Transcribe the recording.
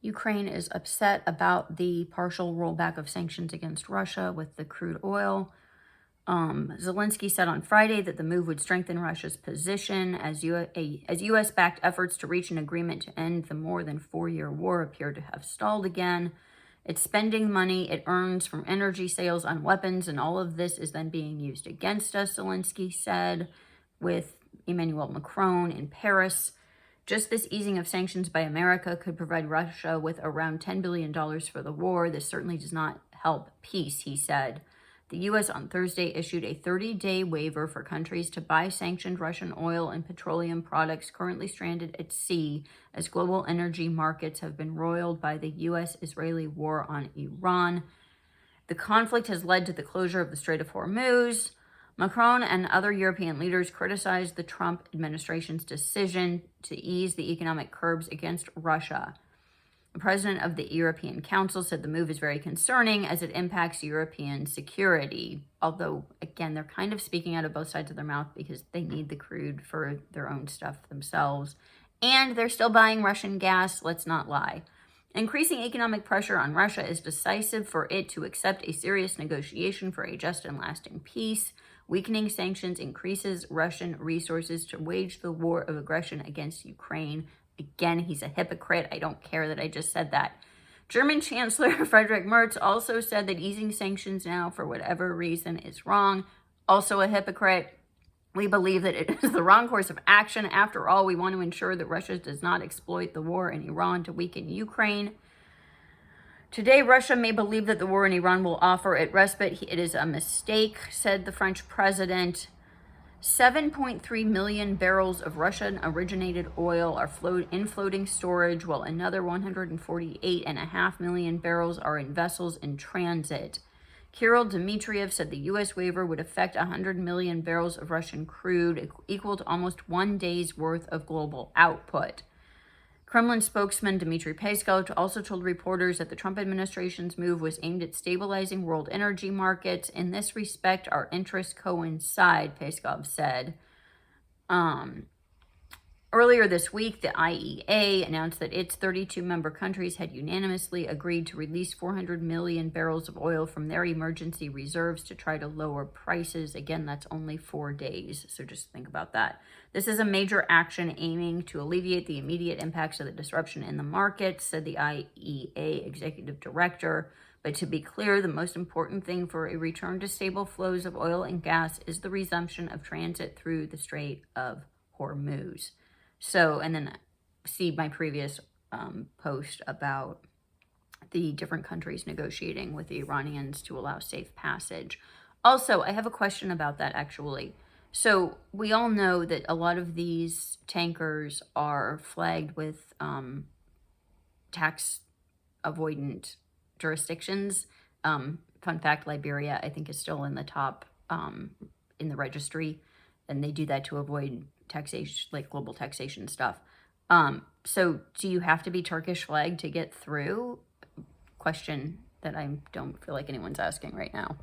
Ukraine is upset about the partial rollback of sanctions against Russia with the crude oil. Zelensky said on Friday that the move would strengthen Russia's position as U.S.-backed efforts to reach an agreement to end the more than 4-year war appear to have stalled again. It's spending money it earns from energy sales on weapons, and all of this is then being used against us, Zelensky said, with Emmanuel Macron in Paris. Just this easing of sanctions by America could provide Russia with around $10 billion for the war. This certainly does not help peace, he said. The U.S. on Thursday issued a 30-day waiver for countries to buy sanctioned Russian oil and petroleum products currently stranded at sea, as global energy markets have been roiled by the U.S.-Israeli war on Iran. The conflict has led to the closure of the Strait of Hormuz. Macron and other European leaders criticized the Trump administration's decision to ease the economic curbs against Russia. The president of the European Council said the move is very concerning as it impacts European security. Although, again, they're kind of speaking out of both sides of their mouth because they need the crude for their own stuff themselves. And they're still buying Russian gas, let's not lie. Increasing economic pressure on Russia is decisive for it to accept a serious negotiation for a just and lasting peace. Weakening sanctions increases Russian resources to wage the war of aggression against Ukraine. Again, he's a hypocrite. I don't care that I just said that. German Chancellor Friedrich Merz also said that easing sanctions now, for whatever reason, is wrong. Also a hypocrite. We believe that it is the wrong course of action. After all, we want to ensure that Russia does not exploit the war in Iran to weaken Ukraine. Today, Russia may believe that the war in Iran will offer it respite. It is a mistake, said the French president. 7.3 million barrels of Russian-originated oil are in floating storage, while another 148.5 million barrels are in vessels in transit. Kirill Dmitriev said the U.S. waiver would affect 100 million barrels of Russian crude, equal to almost 1 day's worth of global output. Kremlin spokesman Dmitry Peskov also told reporters that the Trump administration's move was aimed at stabilizing world energy markets. In this respect, our interests coincide, Peskov said. Earlier this week, the IEA announced that its 32 member countries had unanimously agreed to release 400 million barrels of oil from their emergency reserves to try to lower prices. Again, that's only 4 days, so just think about that. This is a major action aiming to alleviate the immediate impacts of the disruption in the markets, said the IEA executive director. But to be clear, the most important thing for a return to stable flows of oil and gas is the resumption of transit through the Strait of Hormuz. So, and then see my previous post about the different countries negotiating with the Iranians to allow safe passage. Also, I have a question about that, actually. So we all know that a lot of these tankers are flagged with tax avoidant jurisdictions. Fun fact, Liberia, I think, is still in the top in the registry, and they do that to avoid taxation, like global taxation stuff. So do you have to be Turkish flagged to get through? Question that I don't feel like anyone's asking right now.